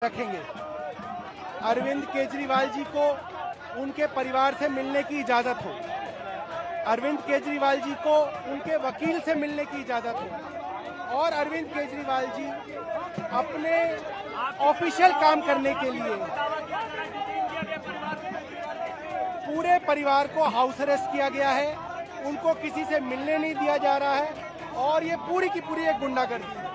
रखेंगे। अरविंद केजरीवाल जी को उनके परिवार से मिलने की इजाजत हो, अरविंद केजरीवाल जी को उनके वकील से मिलने की इजाजत हो और अरविंद केजरीवाल जी अपने ऑफिशियल काम करने के लिए पूरे परिवार को हाउस अरेस्ट किया गया है। उनको किसी से मिलने नहीं दिया जा रहा है और ये पूरी की पूरी एक गुंडागर्दी है।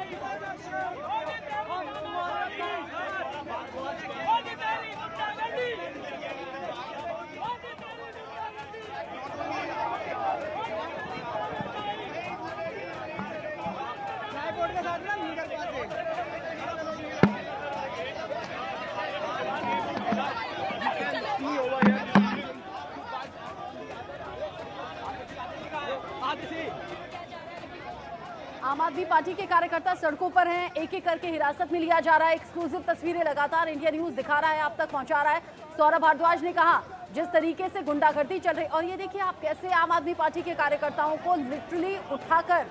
आम आदमी पार्टी के कार्यकर्ता सड़कों पर हैं, एक एक करके हिरासत में लिया जा रहा है। एक्सक्लूसिव तस्वीरें लगातार इंडिया न्यूज दिखा रहा है, आप तक पहुंचा रहा है। सौरभ भारद्वाज ने कहा जिस तरीके से गुंडागर्दी चल रही, और ये देखिए आप कैसे आम आदमी पार्टी के कार्यकर्ताओं को लिटरली उठाकर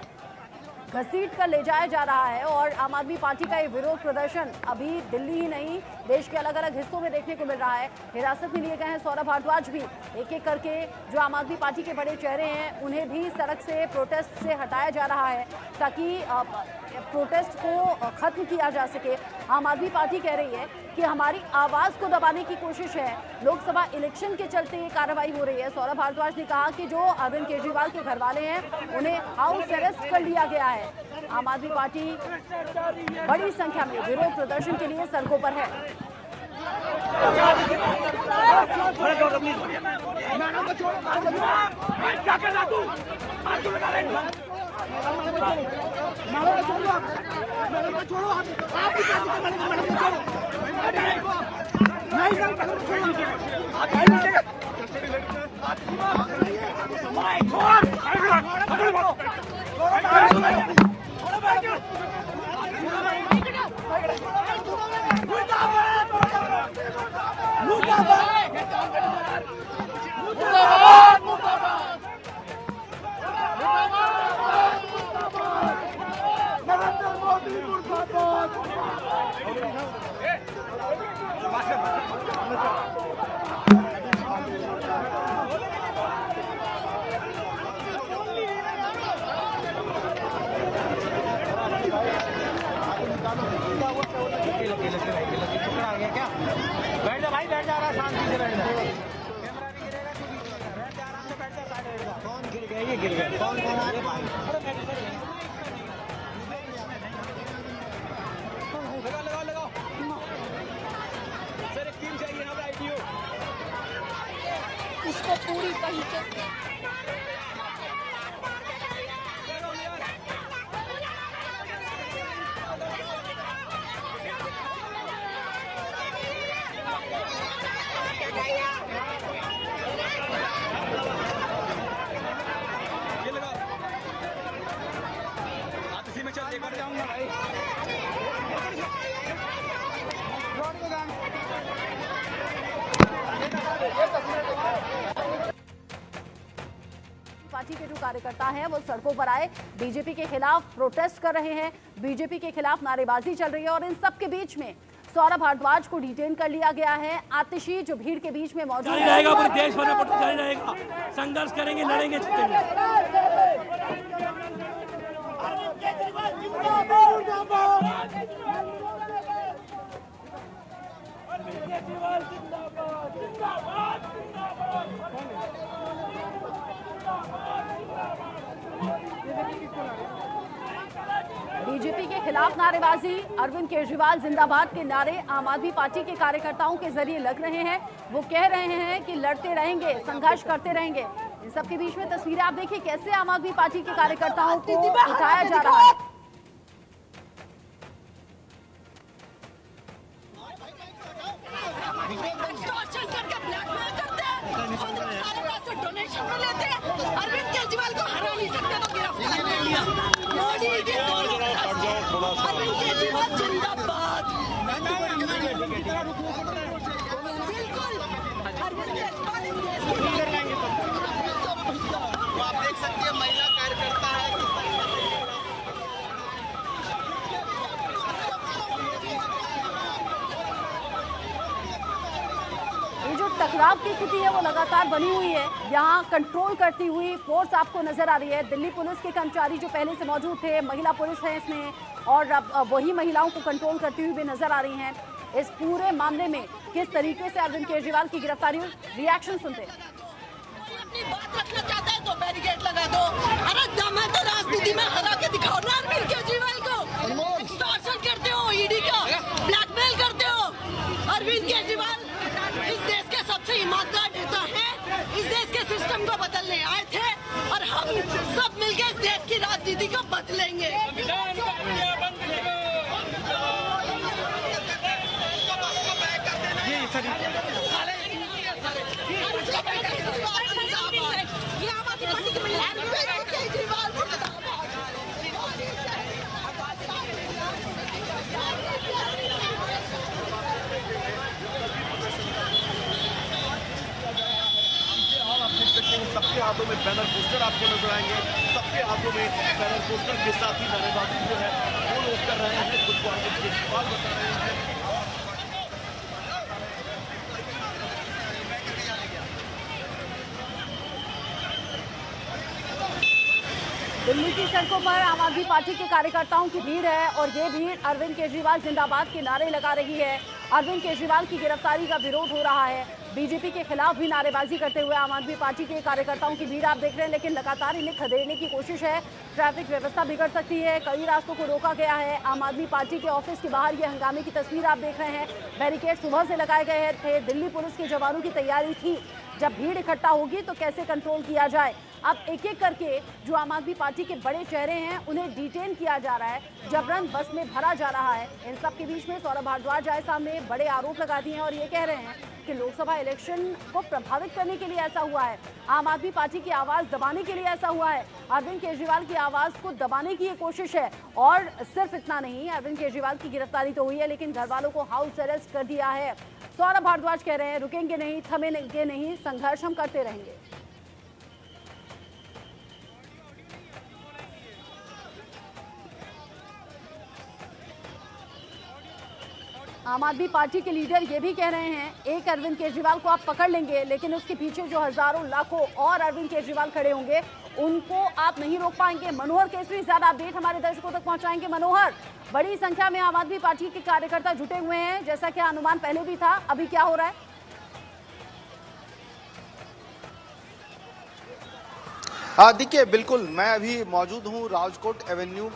घसीट कर ले जाया जा रहा है। और आम आदमी पार्टी का ये विरोध प्रदर्शन अभी दिल्ली ही नहीं देश के अलग अलग हिस्सों में देखने को मिल रहा है। हिरासत में लिए गए हैं सौरभ भारद्वाज भी। एक एक करके जो आम आदमी पार्टी के बड़े चेहरे हैं उन्हें भी सड़क से प्रोटेस्ट से हटाया जा रहा है ताकि प्रोटेस्ट को खत्म किया जा सके। आम आदमी पार्टी कह रही है कि हमारी आवाज़ को दबाने की कोशिश है। लोकसभा इलेक्शन के चलते ये कार्रवाई हो रही है। सौरभ भारद्वाज ने कहा कि जो अरविंद केजरीवाल के घर वाले हैं उन्हें हाउस अरेस्ट कर लिया गया है। आम आदमी पार्टी बड़ी संख्या में विरोध प्रदर्शन के लिए सड़कों पर है। बैठ जा भाई, बैठ जा रहा है, शांति से बैठ जा। कैमरा नहीं गिरेगा, तू भी बैठ जा, आराम से बैठ जा, साइड बैठ जा। कौन गिर गया? ये गिर गया। कौन कौन आ रहा है भाई? लगाओ लगाओ सर, एक टीम चाहिए ना आईटीओ, इसको पूरी तरीके से पार्टी के जो कार्यकर्ता हैं वो सड़कों पर आए, बीजेपी के खिलाफ प्रोटेस्ट कर रहे हैं, बीजेपी के खिलाफ नारेबाजी चल रही है। और इन सब के बीच में सौरभ भारद्वाज को डिटेन कर लिया गया है। आतिशी जो भीड़ के बीच में मौजूद रहेगा, पूरे देश भर में प्रोटेस्ट जारी रहेगा, संघर्ष करेंगे, लड़ेंगे, बीजेपी के खिलाफ नारेबाजी, अरविंद केजरीवाल जिंदाबाद के नारे आम आदमी पार्टी के कार्यकर्ताओं के जरिए लग रहे हैं। वो कह रहे हैं कि लड़ते रहेंगे, संघर्ष करते रहेंगे। इन सबके बीच में तस्वीरें आप देखिए कैसे आम आदमी पार्टी के कार्यकर्ताओं को उठाया जा रहा है। डोनेशन में लेते हैं, अरविंद केजरीवाल को हरा नहीं सकते तो गिरफ्तार कर लिया। मोदी के दोनों अरविंद केजरीवाल जिंदाबाद। बिल्कुल अरविंद केजरीवाल आप देख सकते हैं महिला कार्यकर्ता है। टकराव की स्थिति है वो लगातार बनी हुई है। यहाँ कंट्रोल करती हुई फोर्स आपको नजर आ रही है। दिल्ली पुलिस के कर्मचारी जो पहले से मौजूद थे, महिला पुलिस है इसमें, और अब वही महिलाओं को कंट्रोल करती हुई भी नजर आ रही हैं। इस पूरे मामले में किस तरीके से अरविंद केजरीवाल की गिरफ्तारी हुई, रिएक्शन सुनते हैं। अपनी बात रखना चाहता है तो बैरिकेड लगा दो। अरे दम है तो राजनीति में हरा के दिखाओ ना अरविंद केजरीवाल को। एक्सटॉर्शन करते हो, ईडी का ब्लैकमेल करते हो। अरविंद केजरीवाल इस देश के सबसे ईमानदार नेता है। इस देश के सिस्टम को बदलने आए थे और हम सब मिलकर इस देश की राजनीति को बदलेंगे। सबके हाथों में बैनर पोस्टर आपको नजर आएंगे। सबके हाथों में बैनर पोस्टर के साथ ही नारेबाजी जो है वो लोग कर रहे हैं। खुद को अरविंद केजरीवाल बता रहे हैं। दिल्ली की सड़कों पर आम आदमी पार्टी के कार्यकर्ताओं की भीड़ है और ये भीड़ अरविंद केजरीवाल जिंदाबाद के नारे लगा रही है। अरविंद केजरीवाल की गिरफ्तारी का विरोध हो रहा है। बीजेपी के खिलाफ भी नारेबाजी करते हुए आम आदमी पार्टी के कार्यकर्ताओं की भीड़ आप देख रहे हैं, लेकिन लगातार इन्हें खदेड़ने की कोशिश है। ट्रैफिक व्यवस्था बिगड़ सकती है, कई रास्तों को रोका गया है। आम आदमी पार्टी के ऑफिस के बाहर ये हंगामे की तस्वीर आप देख रहे हैं। बैरिकेड सुबह से लगाए गए थे। दिल्ली पुलिस के जवानों की तैयारी थी, जब भीड़ इकट्ठा होगी तो कैसे कंट्रोल किया जाए। अब एक एक करके जो आम आदमी पार्टी के बड़े चेहरे हैं उन्हें डिटेन किया जा रहा है, जबरन बस में भरा जा रहा है। इन सब के बीच में सौरभ भारद्वाज आए सामने, बड़े आरोप लगा दिए हैं और ये कह रहे हैं कि लोकसभा इलेक्शन को प्रभावित करने के लिए ऐसा हुआ है, आम आदमी पार्टी की आवाज दबाने के लिए ऐसा हुआ है। अरविंद केजरीवाल की आवाज को दबाने की ये कोशिश है। और सिर्फ इतना नहीं, अरविंद केजरीवाल की गिरफ्तारी तो हुई है लेकिन घर वालों को हाउस अरेस्ट कर दिया है। सौरभ भारद्वाज कह रहे हैं रुकेंगे नहीं, थमेंगे नहीं, संघर्ष हम करते रहेंगे। आम आदमी पार्टी के लीडर ये भी कह रहे हैं एक अरविंद केजरीवाल को आप पकड़ लेंगे लेकिन उसके पीछे जो हजारों लाखों और अरविंद केजरीवाल खड़े होंगे उनको आप नहीं रोक पाएंगे। मनोहर केसरी ज्यादा अपडेट हमारे दर्शकों तक पहुंचाएंगे। मनोहर, बड़ी संख्या में आम आदमी पार्टी के कार्यकर्ता जुटे हुए हैं, जैसा कि अनुमान पहले भी था, अभी क्या हो रहा है? देखिए, बिल्कुल मैं अभी मौजूद हूँ राजकोट एवेन्यू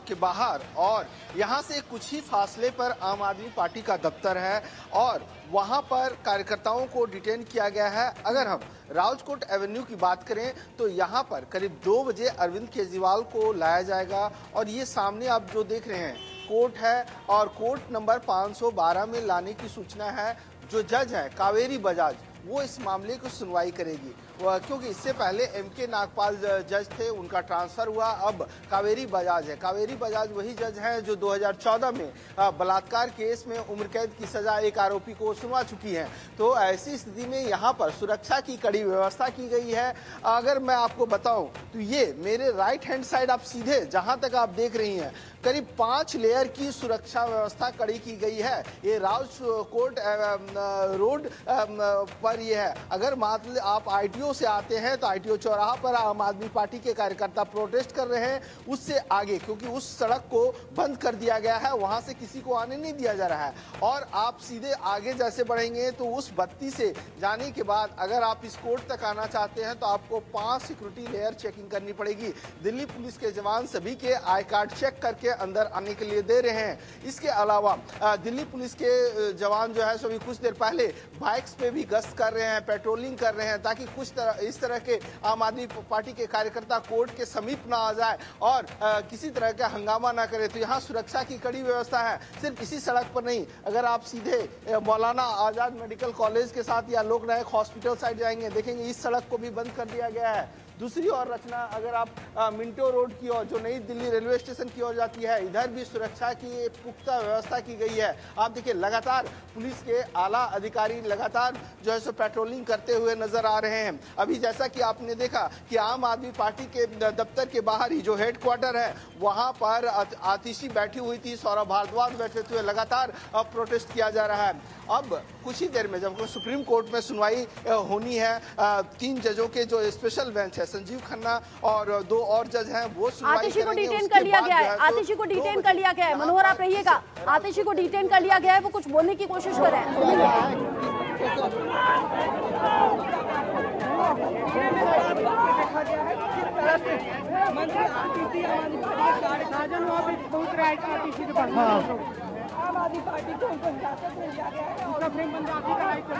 के बाहर और यहाँ से कुछ ही फासले पर आम आदमी पार्टी का दफ्तर है और वहाँ पर कार्यकर्ताओं को डिटेन किया गया है। अगर हम राजकोट एवेन्यू की बात करें तो यहाँ पर करीब 2 बजे अरविंद केजरीवाल को लाया जाएगा और ये सामने आप जो देख रहे हैं कोर्ट है और कोर्ट नंबर 512 में लाने की सूचना है। जो जज है कावेरी बजाज वो इस मामले को सुनवाई करेगी, क्योंकि इससे पहले एमके नागपाल जज थे, उनका ट्रांसफर हुआ, अब कावेरी बजाज है। कावेरी बजाज वही जज हैं जो 2014 में बलात्कार केस में उम्र कैद की सजा एक आरोपी को सुनवा चुकी हैं। तो ऐसी स्थिति में यहाँ पर सुरक्षा की कड़ी व्यवस्था की गई है। अगर मैं आपको बताऊं तो ये मेरे राइट हैंड साइड आप सीधे जहां तक आप देख रही हैं करीब 5 लेयर की सुरक्षा व्यवस्था कड़ी की गई है। ये राजकोट रोड पर ये है। अगर मान आप आईटीओ से आते हैं तो आईटीओ चौराहा पर आम आदमी पार्टी के कार्यकर्ता प्रोटेस्ट कर रहे हैं, उससे आगे क्योंकि उस सड़क को बंद कर दिया गया है, वहां से किसी को आने नहीं दिया जा रहा है। और आप सीधे आगे जैसे बढ़ेंगे तो उस बत्ती से जाने के बाद अगर आप इस कोर्ट तक आना चाहते हैं तो आपको 5 सिक्योरिटी लेयर चेकिंग करनी पड़ेगी। दिल्ली पुलिस के जवान सभी के आई कार्ड चेक करके अंदर आने के लिए दे रहे हैं। इसके अलावा दिल्ली पुलिस के जवान जो है सभी कुछ देर पहले बाइक्स पे भी गश्त कर रहे हैं, पेट्रोलिंग कर रहे हैं ताकि कुछ इस तरह के आम आदमी पार्टी के कार्यकर्ता कोर्ट के समीप ना आ जाए और किसी तरह का हंगामा ना करे। तो यहाँ सुरक्षा की कड़ी व्यवस्था है। सिर्फ इसी सड़क पर नहीं, अगर आप सीधे मौलाना आजाद मेडिकल कॉलेज के साथ या लोक नायक हॉस्पिटल साइड जाएंगे देखेंगे इस सड़क को भी बंद कर दिया गया है। दूसरी ओर रचना, अगर आप मिंटो रोड की ओर जो नई दिल्ली रेलवे स्टेशन की ओर जाती है, इधर भी सुरक्षा की पुख्ता व्यवस्था की गई है। आप देखिए लगातार पुलिस के आला अधिकारी लगातार जो है सो पेट्रोलिंग करते हुए नजर आ रहे हैं। अभी जैसा कि आपने देखा कि आम आदमी पार्टी के दफ्तर के बाहर ही जो हेडक्वार्टर है वहां पर आतिशी बैठी हुई थी, सौरभ भारद्वाज बैठे हुए, लगातार प्रोटेस्ट किया जा रहा है। अब कुछ ही देर में जब सुप्रीम कोर्ट में सुनवाई होनी है, 3 जजों के जो स्पेशल बेंच है, संजीव खन्ना और 2 और जज हैं, वो सुनवाई आतिशी को डिटेन कर लिया गया है। आतिशी को डिटेन कर लिया गया है। मनोहर आप रहिएगा। आतिशी को डिटेन कर लिया गया है, वो कुछ बोलने की कोशिश कर रहे हैं। आम आदमी पार्टी को उनको हिरासत में लिया गया है और अपने मंदाती का राइट कर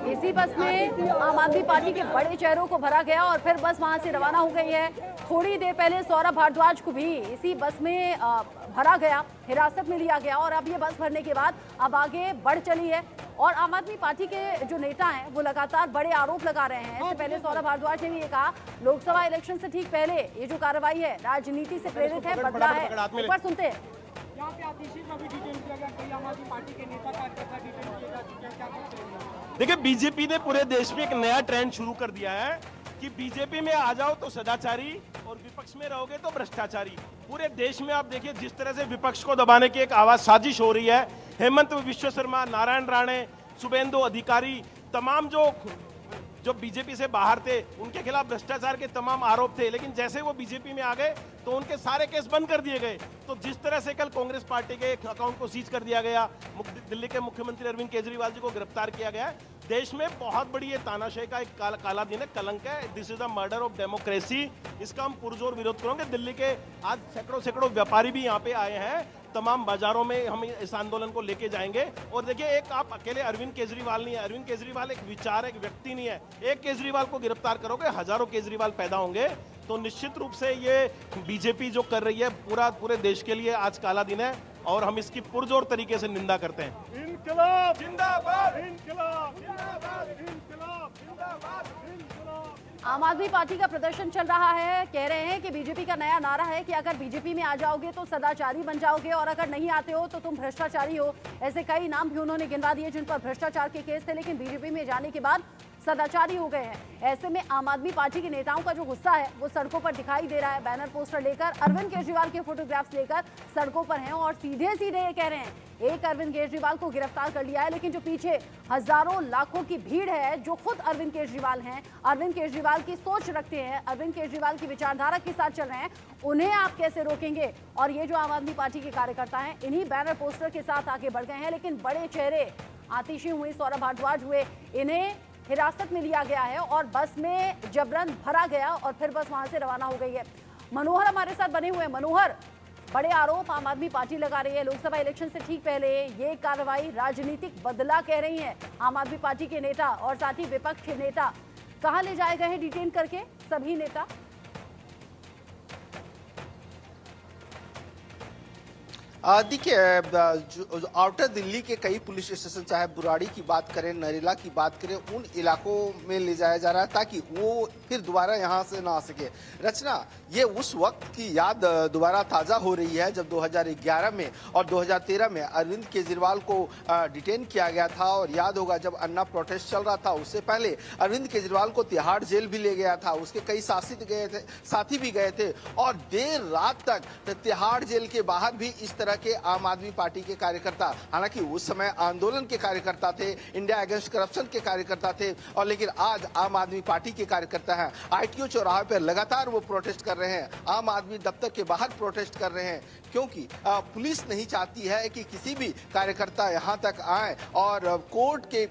इसी बस में आम आदमी पार्टी के बड़े चेहरों को भरा गया और फिर बस वहां से रवाना हो गई है। थोड़ी देर पहले सौरभ भारद्वाज को भी इसी बस में भरा गया, हिरासत में लिया गया और अब ये बस भरने के बाद अब आगे बढ़ चली है। और आम आदमी पार्टी के जो नेता हैं वो लगातार बड़े आरोप लगा रहे हैं। इससे पहले सौरभ भारद्वाज ने भी ये कहा, लोकसभा इलेक्शन से ठीक पहले ये जो कार्रवाई है राजनीति से प्रेरित है, बदला है। एक बार सुनते हैं। यहाँ पे आतिशी का भी डिटेन किया गया, कई आम आदमी पार्टी के नेता कार्यकर्ता डिटेन किए जा चुके हैं, क्या कहते हैं? देखिए, बीजेपी ने पूरे देश में एक नया ट्रेंड शुरू कर दिया है कि बीजेपी में आ जाओ तो सदाचारी और विपक्ष में रहोगे तो भ्रष्टाचारी। पूरे देश में आप देखिए जिस तरह से विपक्ष को दबाने की एक आवाज साजिश हो रही है। हेमंत विश्व शर्मा, नारायण राणे, शुभेंदु अधिकारी, तमाम जो बीजेपी से बाहर थे, उनके खिलाफ भ्रष्टाचार के तमाम आरोप थे, लेकिन जैसे वो बीजेपी में आ गए तो उनके सारे केस बंद कर दिए गए। तो जिस तरह से कल कांग्रेस पार्टी के अकाउंट को सीज कर दिया गया, दिल्ली के मुख्यमंत्री अरविंद केजरीवाल जी को गिरफ्तार किया गया है, देश में बहुत बड़ी ये तानाशाही का एक काला दिन है, कलंक है। This is the murder of democracy. इसका हम पुरजोर विरोध करेंगे। दिल्ली के आज सैकड़ों व्यापारी भी यहाँ पे आए हैं, तमाम बाजारों में हम इस आंदोलन को लेके जाएंगे। और देखिए, एक आप अकेले अरविंद केजरीवाल नहीं है, अरविंद केजरीवाल एक विचार, एक व्यक्ति नहीं है। एक केजरीवाल को गिरफ्तार करोगे, हजारों केजरीवाल पैदा होंगे। तो निश्चित रूप से ये बीजेपी जो कर रही है पूरे देश के लिए आज काला दिन है और हम इसकी पुरजोर तरीके से निंदा करते हैं। इनकलाब जिंदाबाद, इनकलाब जिंदाबाद, इनकलाब जिंदाबाद, इनकलाब। आम आदमी पार्टी का प्रदर्शन चल रहा है। कह रहे हैं कि बीजेपी का नया नारा है कि अगर बीजेपी में आ जाओगे तो सदाचारी बन जाओगे और अगर नहीं आते हो तो तुम भ्रष्टाचारी हो। ऐसे कई नाम भी उन्होंने गिनवा दिए जिन पर भ्रष्टाचार के केस थे, लेकिन बीजेपी में जाने के बाद सदाचारी हो गए हैं। ऐसे में आम आदमी पार्टी के नेताओं का जो गुस्सा है वो सड़कों पर दिखाई दे रहा है। बैनर पोस्टर लेकर अरविंद केजरीवाल के फोटोग्राफ्स लेकर सड़कों पर हैं और सीधे ये कह रहे हैं, एक अरविंद केजरीवाल को गिरफ्तार कर लिया है, लेकिन जो पीछे हजारों लाखों की भीड़ है जो खुद अरविंद केजरीवाल हैं, अरविंद केजरीवाल की सोच रखते हैं, अरविंद केजरीवाल की विचारधारा के साथ चल रहे हैं, उन्हें आप कैसे रोकेंगे? और ये जो आम आदमी पार्टी के कार्यकर्ता हैं, इन्हीं बैनर पोस्टर के साथ आगे बढ़ गए हैं। लेकिन बड़े चेहरे आतिशी हुए, सौरभ भारद्वाज हुए, इन्हें हिरासत में लिया गया है और बस में जबरन भरा गया और फिर बस वहां से रवाना हो गई है। मनोहर हमारे साथ बने हुए हैं। मनोहर, बड़े आरोप आम आदमी पार्टी लगा रही है, लोकसभा इलेक्शन से ठीक पहले ये कार्रवाई राजनीतिक बदला कह रही है आम आदमी पार्टी के नेता और साथ ही विपक्ष के नेता। कहां ले जाए गए हैं डिटेन करके सभी नेता? देखिए, आउटर दिल्ली के कई पुलिस स्टेशन, चाहे बुराड़ी की बात करें, नरेला की बात करें, उन इलाकों में ले जाया जा रहा है ताकि वो फिर दोबारा यहाँ से ना आ सके। रचना, ये उस वक्त की याद दोबारा ताज़ा हो रही है जब 2011 में और 2013 में अरविंद केजरीवाल को डिटेन किया गया था। और याद होगा जब अन्ना प्रोटेस्ट चल रहा था, उससे पहले अरविंद केजरीवाल को तिहाड़ जेल भी ले गया था, उसके कई साथी भी गए थे और देर रात तक तिहाड़ जेल के बाहर भी इस तरह के आम आदमी पार्टी के कार्यकर्ता, हालांकि उस समय आंदोलन के कार्यकर्ता थे, इंडिया अगेंस्ट करप्शन के कार्यकर्ता थे, और लेकिन आज आम आदमी पार्टी के कार्यकर्ता हैं। ITO चौराहे पर लगातार वो प्रोटेस्ट कर रहे हैं, आम आदमी दफ्तर के बाहर प्रोटेस्ट कर रहे हैं, क्योंकि पुलिस नहीं चाहती है कि किसी भी कार्यकर्ता यहाँ तक आए और कोर्ट के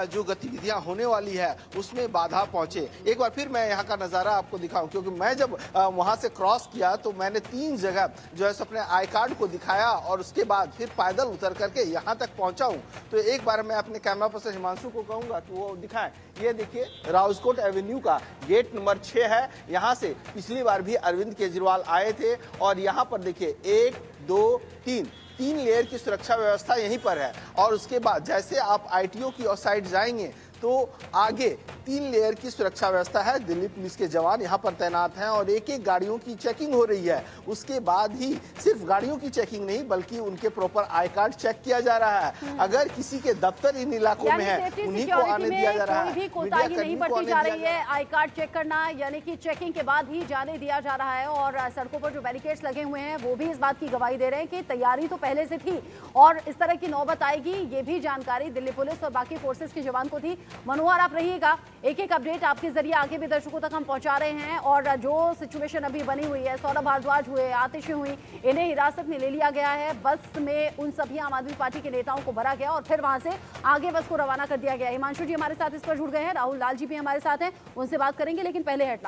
जो गतिविधियां होने वाली है उसमें बाधा पहुंचे। एक बार फिर मैं यहाँ का नज़ारा आपको दिखाऊं, क्योंकि मैं जब वहाँ से क्रॉस किया तो मैंने 3 जगह जो है अपने आई कार्ड को दिखाया और उसके बाद फिर पैदल उतर करके यहाँ तक पहुँचा हूँ। तो एक बार मैं अपने कैमरा पर्सन हिमांशु को कहूँगा कि वो दिखाएं। ये देखिए राजकोट एवेन्यू का गेट नंबर 6 है। यहाँ से पिछली बार भी अरविंद केजरीवाल आए थे और यहाँ पर देखिए 1 2 3 लेयर की सुरक्षा व्यवस्था यहीं पर है। और उसके बाद जैसे आप ITO की ओर साइड जाएंगे तो आगे 3 लेयर की सुरक्षा व्यवस्था है। दिल्ली पुलिस के जवान यहाँ पर तैनात हैं और एक एक गाड़ियों की चेकिंग हो रही है। उसके बाद ही सिर्फ गाड़ियों की चेकिंग नहीं बल्कि उनके प्रॉपर आई कार्ड चेक किया जा रहा है। अगर किसी के दफ्तर इन इलाकों में है उन्हीं को आने दिया जा रहा है। कोई भी कोताही नहीं बरती जा रही है। आई कार्ड चेक करना यानी कि चेकिंग के बाद ही जाने दिया जा रहा है। और सड़कों पर जो बैरिकेड्स लगे हुए हैं वो भी इस बात की गवाही दे रहे हैं कि तैयारी तो पहले से थी और इस तरह की नौबत आएगी ये भी जानकारी दिल्ली पुलिस और बाकी फोर्सेस के जवान को थी। मनोहर आप रहिएगा, एक एक अपडेट आपके जरिए आगे भी दर्शकों तक हम पहुंचा रहे हैं। और जो सिचुएशन अभी बनी हुई है, सौरभ भारद्वाज हुए, आतिशी हुई, इन्हें हिरासत में ले लिया गया है। बस में उन सभी आम आदमी पार्टी के नेताओं को भरा गया और फिर वहां से आगे बस को रवाना कर दिया गया। हिमांशु जी हमारे साथ इस पर जुड़ गए हैं, राहुल लाल जी भी हमारे साथ हैं, उनसे बात करेंगे लेकिन पहले हेडलाइन।